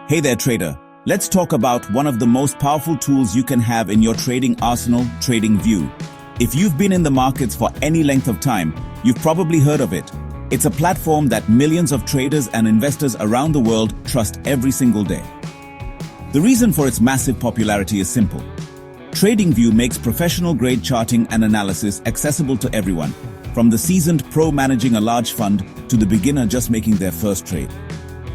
Hey there, trader. Let's talk about one of the most powerful tools you can have in your trading arsenal, TradingView. If you've been in the markets for any length of time, you've probably heard of it. It's a platform that millions of traders and investors around the world trust every single day. The reason for its massive popularity is simple. TradingView makes professional-grade charting and analysis accessible to everyone, from the seasoned pro managing a large fund to the beginner just making their first trade.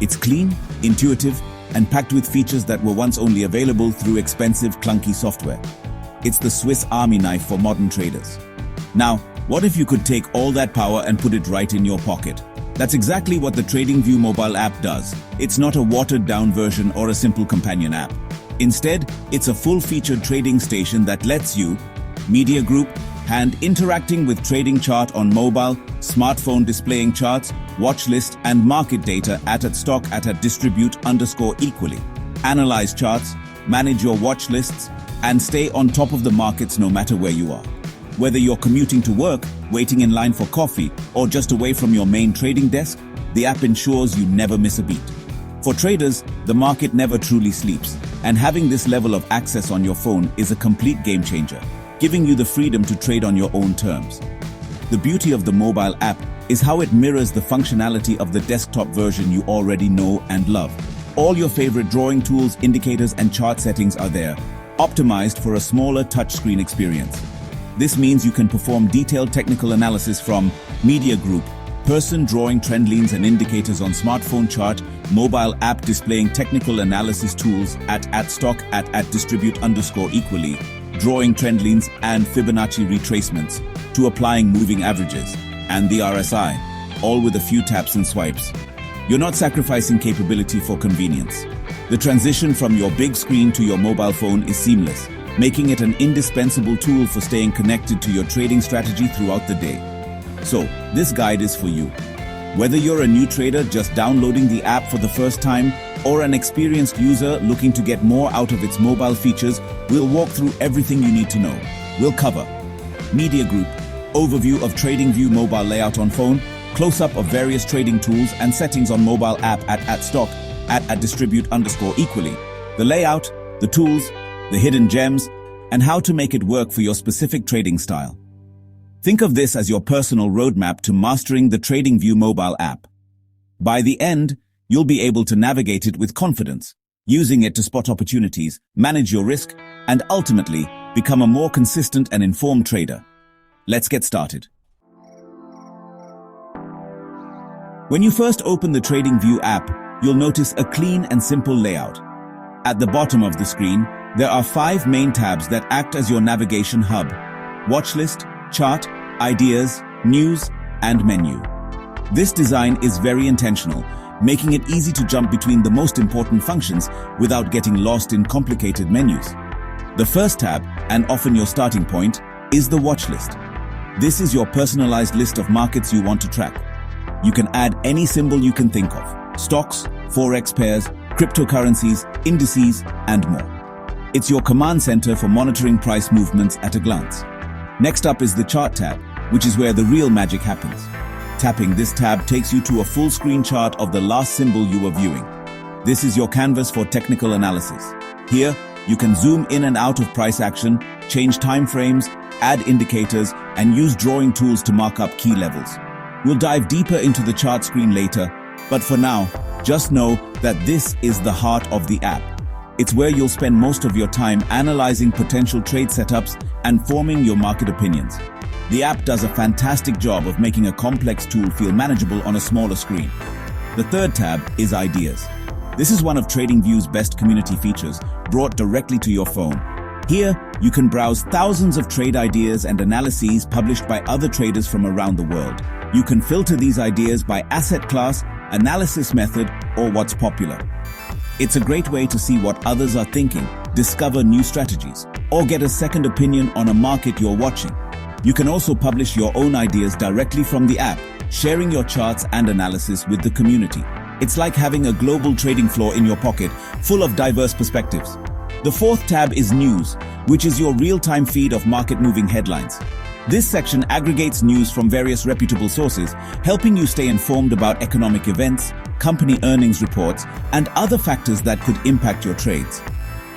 It's clean, intuitive, and packed with features that were once only available through expensive, clunky software. It's the Swiss Army knife for modern traders. Now, what if you could take all that power and put it right in your pocket? That's exactly what the TradingView mobile app does. It's not a watered-down version or a simple companion app. Instead, it's a full-featured trading station that lets you, media group, and interacting with trading chart on mobile, smartphone displaying charts, watch list, and market data at stock at distribute_equally. Analyze charts, manage your watch lists, and stay on top of the markets no matter where you are. Whether you're commuting to work, waiting in line for coffee, or just away from your main trading desk, the app ensures you never miss a beat. For traders, the market never truly sleeps, and having this level of access on your phone is a complete game changer, giving you the freedom to trade on your own terms. The beauty of the mobile app is how it mirrors the functionality of the desktop version you already know and love. All your favorite drawing tools, indicators, and chart settings are there, optimized for a smaller touchscreen experience. This means you can perform detailed technical analysis from media group, person drawing trend lines and indicators on smartphone chart, mobile app displaying technical analysis tools at distribute_equally, drawing trend lines and Fibonacci retracements, to applying moving averages, and the RSI, all with a few taps and swipes. You're not sacrificing capability for convenience. The transition from your big screen to your mobile phone is seamless, making it an indispensable tool for staying connected to your trading strategy throughout the day. So, this guide is for you. Whether you're a new trader just downloading the app for the first time, or an experienced user looking to get more out of its mobile features, we'll walk through everything you need to know. We'll cover media group, overview of TradingView mobile layout on phone, close-up of various trading tools and settings on mobile app at stock at distribute_equally, the layout, the tools, the hidden gems, and how to make it work for your specific trading style. Think of this as your personal roadmap to mastering the TradingView mobile app. By the end, you'll be able to navigate it with confidence, using it to spot opportunities, manage your risk, and ultimately become a more consistent and informed trader. Let's get started. When you first open the TradingView app, you'll notice a clean and simple layout. At the bottom of the screen, there are 5 main tabs that act as your navigation hub: Watchlist, Chart, Ideas, News, and Menu. This design is very intentional, making it easy to jump between the most important functions without getting lost in complicated menus. The first tab, and often your starting point, is the Watchlist. This is your personalized list of markets you want to track. You can add any symbol you can think of: stocks, forex pairs, cryptocurrencies, indices, and more. It's your command center for monitoring price movements at a glance. Next up is the Chart tab, which is where the real magic happens. Tapping this tab takes you to a full screen chart of the last symbol you were viewing. This is your canvas for technical analysis. Here, you can zoom in and out of price action, change time frames, add indicators, and use drawing tools to mark up key levels. We'll dive deeper into the chart screen later, but for now, just know that this is the heart of the app. It's where you'll spend most of your time analyzing potential trade setups and forming your market opinions. The app does a fantastic job of making a complex tool feel manageable on a smaller screen. The third tab is Ideas. This is one of TradingView's best community features, brought directly to your phone. Here, you can browse thousands of trade ideas and analyses published by other traders from around the world. You can filter these ideas by asset class, analysis method, or what's popular. It's a great way to see what others are thinking, discover new strategies, or get a second opinion on a market you're watching. You can also publish your own ideas directly from the app, sharing your charts and analysis with the community. It's like having a global trading floor in your pocket, full of diverse perspectives. The fourth tab is News, which is your real-time feed of market-moving headlines. This section aggregates news from various reputable sources, helping you stay informed about economic events, company earnings reports, and other factors that could impact your trades.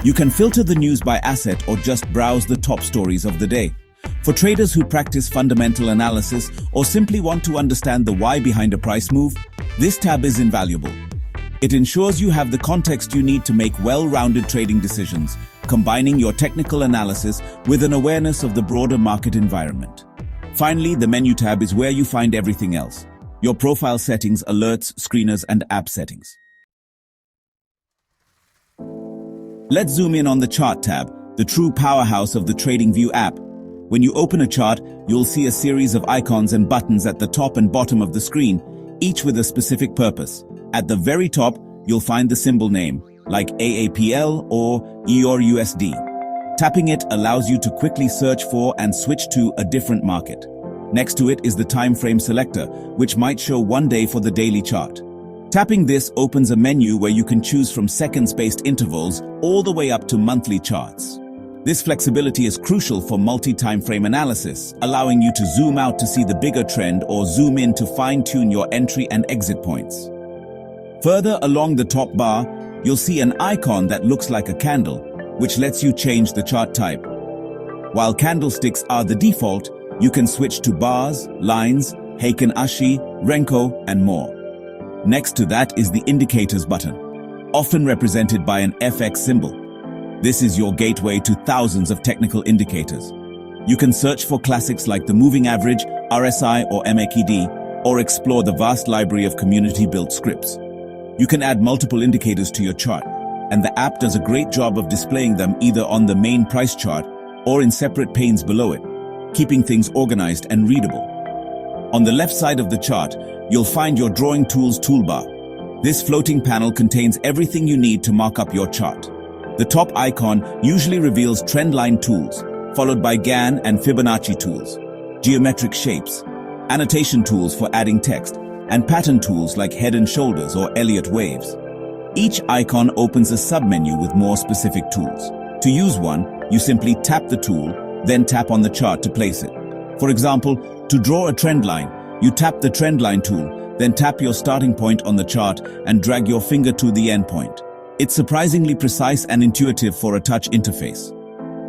You can filter the news by asset or just browse the top stories of the day. For traders who practice fundamental analysis or simply want to understand the why behind a price move, this tab is invaluable. It ensures you have the context you need to make well-rounded trading decisions, combining your technical analysis with an awareness of the broader market environment. Finally, the menu tab is where you find everything else: your profile settings, alerts, screeners, and app settings. Let's zoom in on the Chart tab, the true powerhouse of the TradingView app. When you open a chart, you'll see a series of icons and buttons at the top and bottom of the screen, each with a specific purpose. At the very top, you'll find the symbol name, like AAPL or EURUSD. Tapping it allows you to quickly search for and switch to a different market. Next to it is the time frame selector, which might show 1 day for the daily chart. Tapping this opens a menu where you can choose from second-spaced intervals all the way up to monthly charts. This flexibility is crucial for multi-time frame analysis, allowing you to zoom out to see the bigger trend or zoom in to fine-tune your entry and exit points. Further along the top bar, you'll see an icon that looks like a candle, which lets you change the chart type. While candlesticks are the default, you can switch to bars, lines, Heikin Ashi, Renko, and more. Next to that is the Indicators button, often represented by an FX symbol. This is your gateway to thousands of technical indicators. You can search for classics like the Moving Average, RSI, or MACD, or explore the vast library of community-built scripts. You can add multiple indicators to your chart, and the app does a great job of displaying them either on the main price chart or in separate panes below it, keeping things organized and readable. On the left side of the chart, you'll find your Drawing Tools toolbar. This floating panel contains everything you need to mark up your chart. The top icon usually reveals trendline tools, followed by Gann and Fibonacci tools, geometric shapes, annotation tools for adding text, and pattern tools like Head and Shoulders or Elliott waves. Each icon opens a submenu with more specific tools. To use one, you simply tap the tool, then tap on the chart to place it. For example, to draw a trend line, you tap the trend line tool, then tap your starting point on the chart and drag your finger to the end point. It's surprisingly precise and intuitive for a touch interface.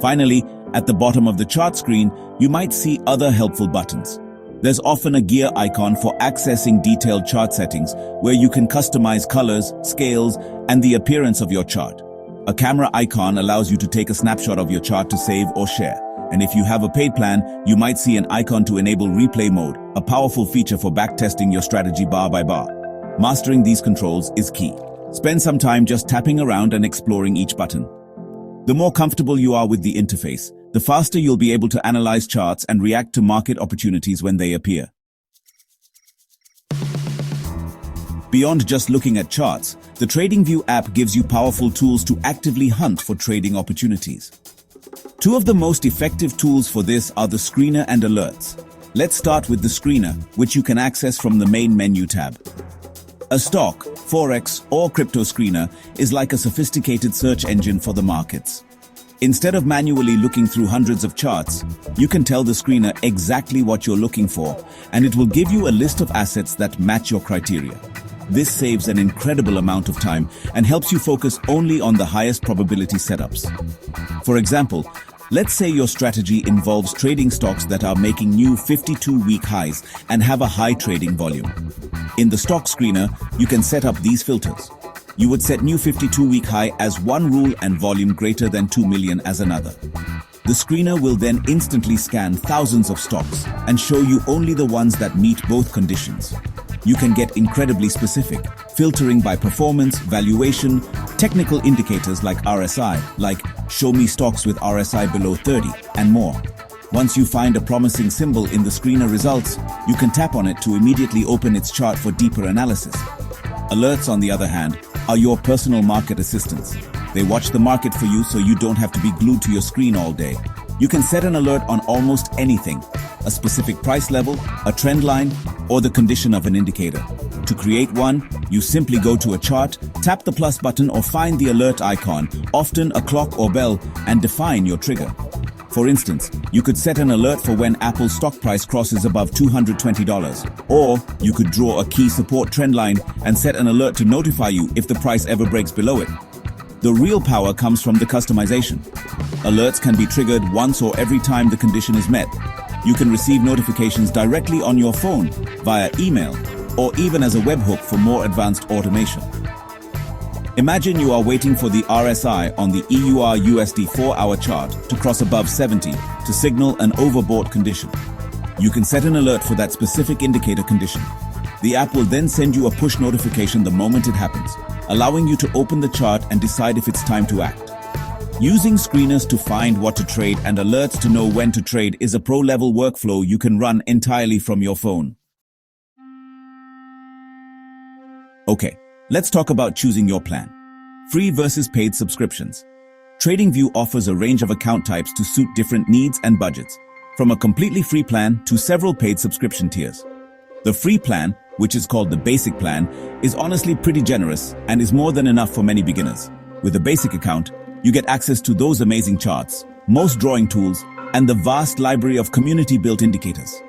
Finally, at the bottom of the chart screen, you might see other helpful buttons. There's often a gear icon for accessing detailed chart settings where you can customize colors, scales, and the appearance of your chart. A camera icon allows you to take a snapshot of your chart to save or share. And if you have a paid plan, you might see an icon to enable replay mode, a powerful feature for backtesting your strategy bar by bar. Mastering these controls is key. Spend some time just tapping around and exploring each button. The more comfortable you are with the interface, the faster you'll be able to analyze charts and react to market opportunities when they appear. Beyond just looking at charts, the TradingView app gives you powerful tools to actively hunt for trading opportunities. Two of the most effective tools for this are the screener and alerts. Let's start with the screener, which you can access from the main menu tab. A stock, forex, or crypto screener is like a sophisticated search engine for the markets. Instead of manually looking through hundreds of charts, you can tell the screener exactly what you're looking for, and it will give you a list of assets that match your criteria. This saves an incredible amount of time and helps you focus only on the highest probability setups. For example, let's say your strategy involves trading stocks that are making new 52-week highs and have a high trading volume. In the stock screener, you can set up these filters. You would set new 52-week high as one rule and volume greater than 2 million as another. The screener will then instantly scan thousands of stocks and show you only the ones that meet both conditions. You can get incredibly specific, filtering by performance, valuation, technical indicators like RSI, like show me stocks with RSI below 30, and more. Once you find a promising symbol in the screener results, you can tap on it to immediately open its chart for deeper analysis. Alerts, on the other hand, are your personal market assistants. They watch the market for you so you don't have to be glued to your screen all day. You can set an alert on almost anything, a specific price level, a trend line, or the condition of an indicator. To create one, you simply go to a chart, tap the plus button or find the alert icon, often a clock or bell, and define your trigger. For instance, you could set an alert for when Apple's stock price crosses above $220, or you could draw a key support trend line and set an alert to notify you if the price ever breaks below it. The real power comes from the customization. Alerts can be triggered once or every time the condition is met. You can receive notifications directly on your phone, via email, or even as a webhook for more advanced automation. Imagine you are waiting for the RSI on the EUR/USD 4-hour chart to cross above 70 to signal an overbought condition. You can set an alert for that specific indicator condition. The app will then send you a push notification the moment it happens, allowing you to open the chart and decide if it's time to act. Using screeners to find what to trade and alerts to know when to trade is a pro-level workflow you can run entirely from your phone. Okay, let's talk about choosing your plan. Free versus paid subscriptions. TradingView offers a range of account types to suit different needs and budgets, from a completely free plan to several paid subscription tiers. The free plan, which is called the basic plan, is honestly pretty generous and is more than enough for many beginners. With a basic account, you get access to those amazing charts, most drawing tools, and the vast library of community-built indicators.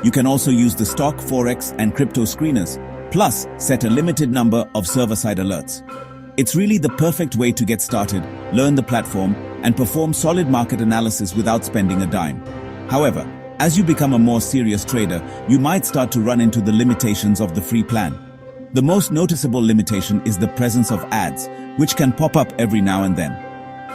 You can also use the stock, forex, and crypto screeners, plus set a limited number of server-side alerts. It's really the perfect way to get started, learn the platform, and perform solid market analysis without spending a dime. However, as you become a more serious trader, you might start to run into the limitations of the free plan. The most noticeable limitation is the presence of ads, which can pop up every now and then.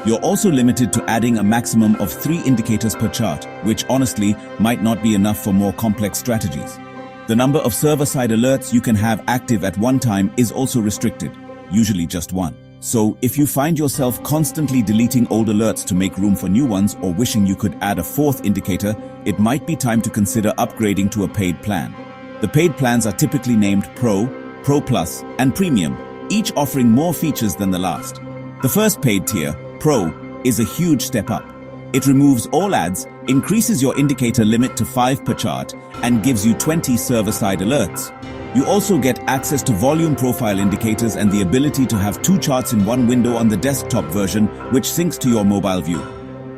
You're also limited to adding a maximum of 3 indicators per chart, which honestly might not be enough for more complex strategies. The number of server-side alerts you can have active at one time is also restricted, usually just 1. So, if you find yourself constantly deleting old alerts to make room for new ones or wishing you could add a 4th indicator, it might be time to consider upgrading to a paid plan. The paid plans are typically named Pro, Pro Plus, and Premium, each offering more features than the last. The first paid tier, Pro, is a huge step up. It removes all ads, increases your indicator limit to 5 per chart, and gives you 20 server-side alerts. You also get access to volume profile indicators and the ability to have 2 charts in one window on the desktop version, which syncs to your mobile view.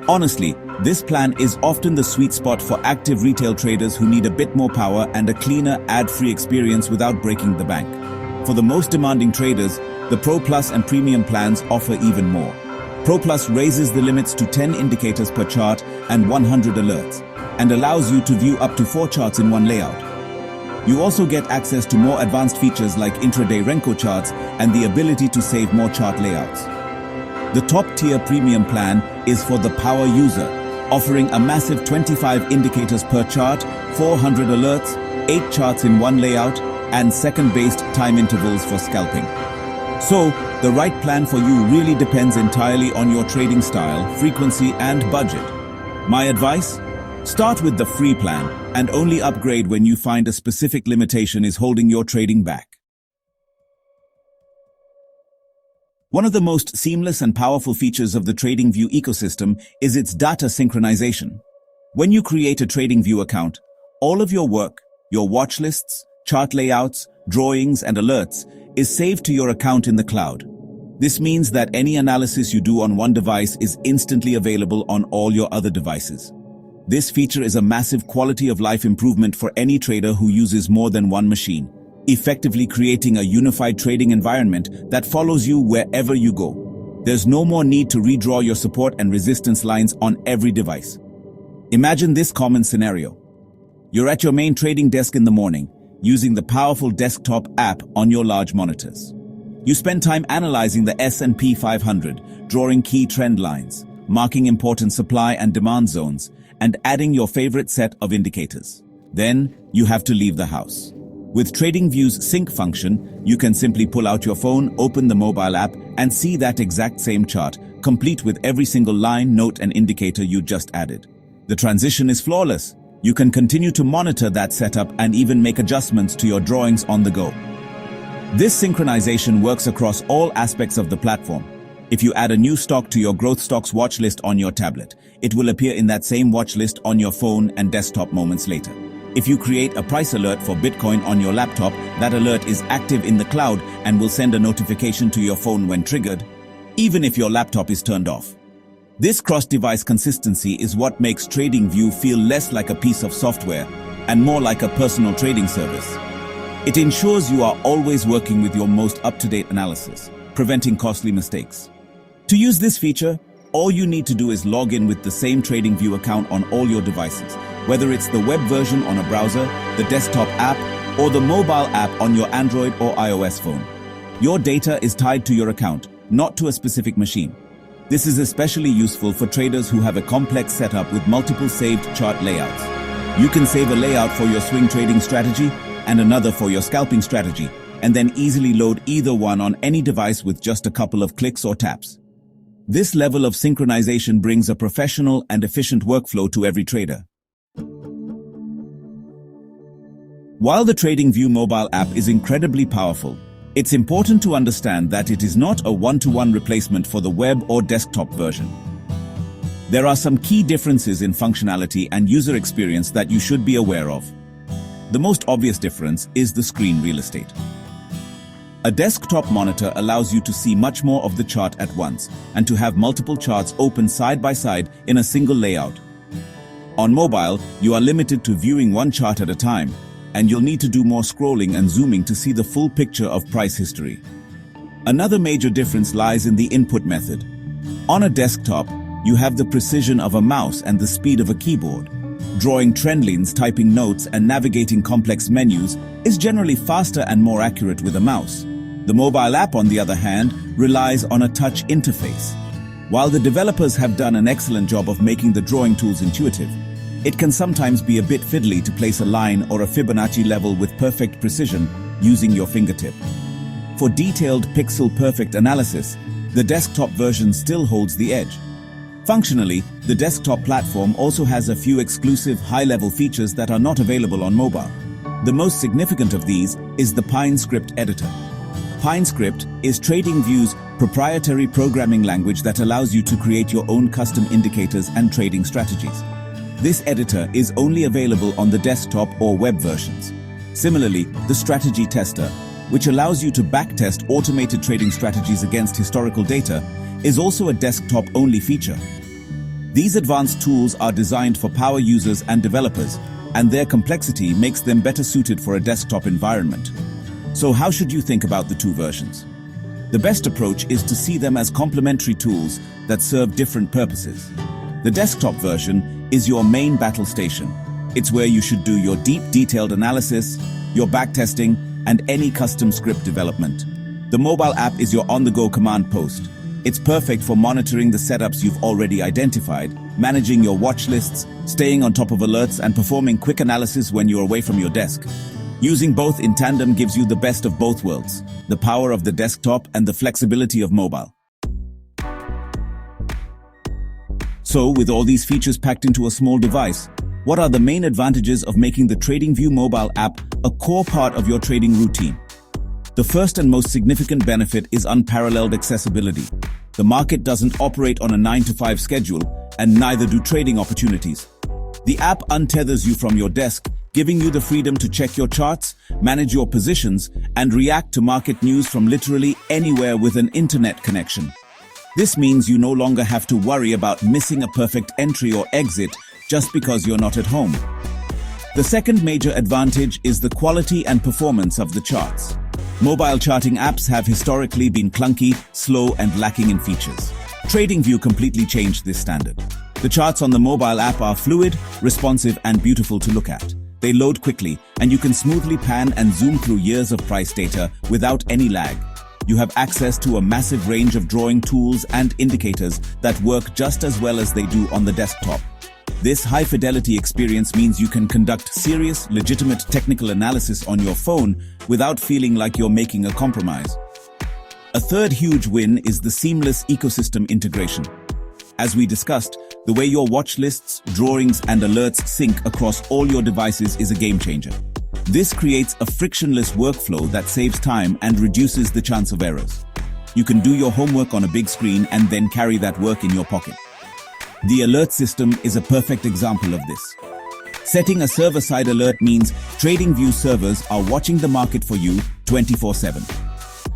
Honestly, this plan is often the sweet spot for active retail traders who need a bit more power and a cleaner, ad-free experience without breaking the bank. For the most demanding traders, the Pro Plus and Premium plans offer even more. Pro Plus raises the limits to 10 indicators per chart and 100 alerts, and allows you to view up to 4 charts in one layout. You also get access to more advanced features like intraday Renko charts and the ability to save more chart layouts. The top-tier Premium plan is for the power user, offering a massive 25 indicators per chart, 400 alerts, 8 charts in one layout, and second-based time intervals for scalping. So, the right plan for you really depends entirely on your trading style, frequency, and budget. My advice? Start with the free plan and only upgrade when you find a specific limitation is holding your trading back. One of the most seamless and powerful features of the TradingView ecosystem is its data synchronization. When you create a TradingView account, all of your work, your watch lists, chart layouts, drawings, and alerts is saved to your account in the cloud. This means that any analysis you do on one device is instantly available on all your other devices. This feature is a massive quality of life improvement for any trader who uses more than one machine, effectively creating a unified trading environment that follows you wherever you go. There's no more need to redraw your support and resistance lines on every device. Imagine this common scenario. You're at your main trading desk in the morning, using the powerful desktop app on your large monitors. You spend time analyzing the S&P 500, drawing key trend lines, marking important supply and demand zones, and adding your favorite set of indicators. Then, you have to leave the house. With TradingView's sync function, you can simply pull out your phone, open the mobile app, and see that exact same chart, complete with every single line, note, and indicator you just added. The transition is flawless. You can continue to monitor that setup and even make adjustments to your drawings on the go. This synchronization works across all aspects of the platform. If you add a new stock to your growth stocks watch list on your tablet, it will appear in that same watch list on your phone and desktop moments later. If you create a price alert for Bitcoin on your laptop, that alert is active in the cloud and will send a notification to your phone when triggered, even if your laptop is turned off. This cross-device consistency is what makes TradingView feel less like a piece of software and more like a personal trading service. It ensures you are always working with your most up-to-date analysis, preventing costly mistakes. To use this feature, all you need to do is log in with the same TradingView account on all your devices, whether it's the web version on a browser, the desktop app, or the mobile app on your Android or iOS phone. Your data is tied to your account, not to a specific machine. This is especially useful for traders who have a complex setup with multiple saved chart layouts. You can save a layout for your swing trading strategy and another for your scalping strategy, and then easily load either one on any device with just a couple of clicks or taps. This level of synchronization brings a professional and efficient workflow to every trader. While the TradingView mobile app is incredibly powerful, it's important to understand that it is not a one-to-one replacement for the web or desktop version. There are some key differences in functionality and user experience that you should be aware of. The most obvious difference is the screen real estate. A desktop monitor allows you to see much more of the chart at once and to have multiple charts open side by side in a single layout. On mobile, you are limited to viewing one chart at a time, and you'll need to do more scrolling and zooming to see the full picture of price history. Another major difference lies in the input method. On a desktop, you have the precision of a mouse and the speed of a keyboard. Drawing trend lines, typing notes, and navigating complex menus is generally faster and more accurate with a mouse. The mobile app, on the other hand, relies on a touch interface. While the developers have done an excellent job of making the drawing tools intuitive, it can sometimes be a bit fiddly to place a line or a Fibonacci level with perfect precision using your fingertip. For detailed pixel-perfect analysis, the desktop version still holds the edge. Functionally, the desktop platform also has a few exclusive high-level features that are not available on mobile. The most significant of these is the PineScript editor. PineScript is TradingView's proprietary programming language that allows you to create your own custom indicators and trading strategies. This editor is only available on the desktop or web versions. Similarly, the Strategy Tester, which allows you to backtest automated trading strategies against historical data, is also a desktop-only feature. These advanced tools are designed for power users and developers, and their complexity makes them better suited for a desktop environment. So how should you think about the two versions? The best approach is to see them as complementary tools that serve different purposes. The desktop version is your main battle station. It's where you should do your deep, detailed analysis, your backtesting, and any custom script development. The mobile app is your on-the-go command post. It's perfect for monitoring the setups you've already identified, managing your watch lists, staying on top of alerts, and performing quick analysis when you're away from your desk. Using both in tandem gives you the best of both worlds, the power of the desktop and the flexibility of mobile. So, with all these features packed into a small device, what are the main advantages of making the TradingView mobile app a core part of your trading routine? The first and most significant benefit is unparalleled accessibility. The market doesn't operate on a 9-to-5 schedule, and neither do trading opportunities. The app untethers you from your desk, giving you the freedom to check your charts, manage your positions, and react to market news from literally anywhere with an internet connection. This means you no longer have to worry about missing a perfect entry or exit just because you're not at home. The second major advantage is the quality and performance of the charts. Mobile charting apps have historically been clunky, slow, and lacking in features. TradingView completely changed this standard. The charts on the mobile app are fluid, responsive, and beautiful to look at. They load quickly, and you can smoothly pan and zoom through years of price data without any lag. You have access to a massive range of drawing tools and indicators that work just as well as they do on the desktop. This high-fidelity experience means you can conduct serious, legitimate technical analysis on your phone without feeling like you're making a compromise. A third huge win is the seamless ecosystem integration. As we discussed, the way your watch lists, drawings, and alerts sync across all your devices is a game changer. This creates a frictionless workflow that saves time and reduces the chance of errors. You can do your homework on a big screen and then carry that work in your pocket. The alert system is a perfect example of this. Setting a server-side alert means TradingView servers are watching the market for you 24/7.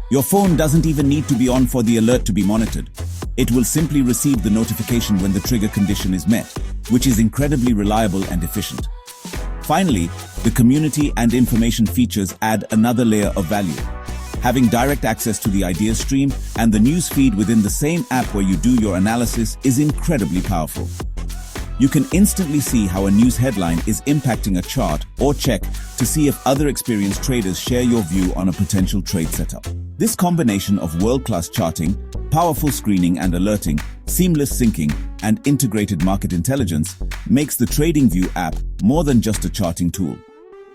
Your phone doesn't even need to be on for the alert to be monitored. It will simply receive the notification when the trigger condition is met, which is incredibly reliable and efficient. Finally, the community and information features add another layer of value. Having direct access to the ideas stream and the news feed within the same app where you do your analysis is incredibly powerful. You can instantly see how a news headline is impacting a chart or check to see if other experienced traders share your view on a potential trade setup. This combination of world-class charting, powerful screening and alerting, seamless syncing, and integrated market intelligence makes the TradingView app more than just a charting tool.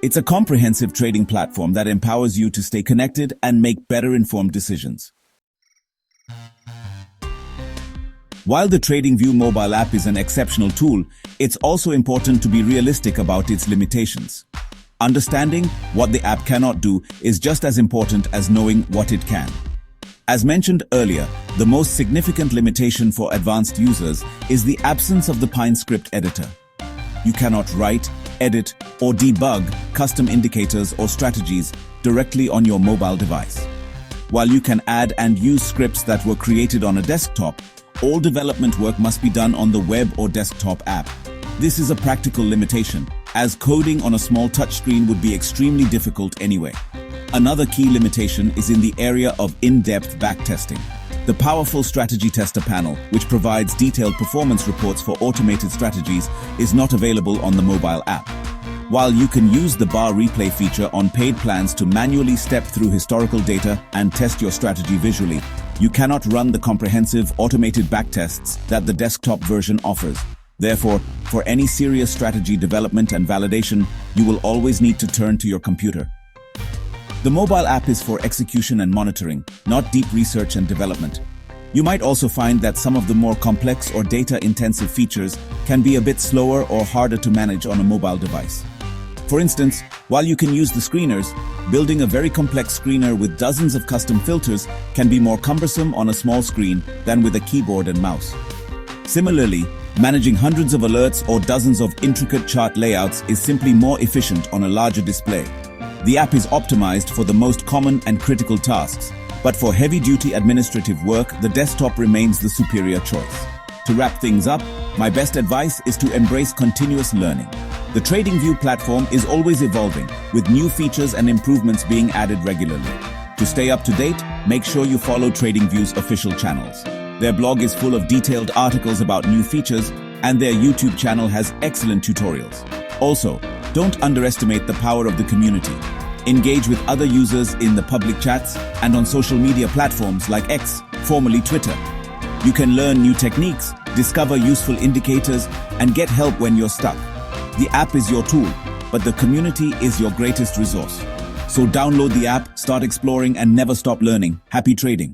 It's a comprehensive trading platform that empowers you to stay connected and make better informed decisions. While the TradingView mobile app is an exceptional tool, it's also important to be realistic about its limitations. Understanding what the app cannot do is just as important as knowing what it can. As mentioned earlier, the most significant limitation for advanced users is the absence of the Pine script editor. You cannot write, edit, or debug custom indicators or strategies directly on your mobile device. While you can add and use scripts that were created on a desktop, all development work must be done on the web or desktop app. This is a practical limitation, as coding on a small touchscreen would be extremely difficult anyway. Another key limitation is in the area of in-depth backtesting. The powerful strategy tester panel, which provides detailed performance reports for automated strategies, is not available on the mobile app. While you can use the bar replay feature on paid plans to manually step through historical data and test your strategy visually, you cannot run the comprehensive automated backtests that the desktop version offers. Therefore, for any serious strategy development and validation, you will always need to turn to your computer. The mobile app is for execution and monitoring, not deep research and development. You might also find that some of the more complex or data-intensive features can be a bit slower or harder to manage on a mobile device. For instance, while you can use the screeners, building a very complex screener with dozens of custom filters can be more cumbersome on a small screen than with a keyboard and mouse. Similarly, managing hundreds of alerts or dozens of intricate chart layouts is simply more efficient on a larger display. The app is optimized for the most common and critical tasks, but for heavy-duty administrative work, the desktop remains the superior choice. To wrap things up, my best advice is to embrace continuous learning. The TradingView platform is always evolving, with new features and improvements being added regularly. To stay up to date, make sure you follow TradingView's official channels. Their blog is full of detailed articles about new features, and their YouTube channel has excellent tutorials. Also, don't underestimate the power of the community. Engage with other users in the public chats and on social media platforms like X, formerly Twitter. You can learn new techniques, discover useful indicators, and get help when you're stuck. The app is your tool, but the community is your greatest resource. So download the app, start exploring, and never stop learning. Happy trading!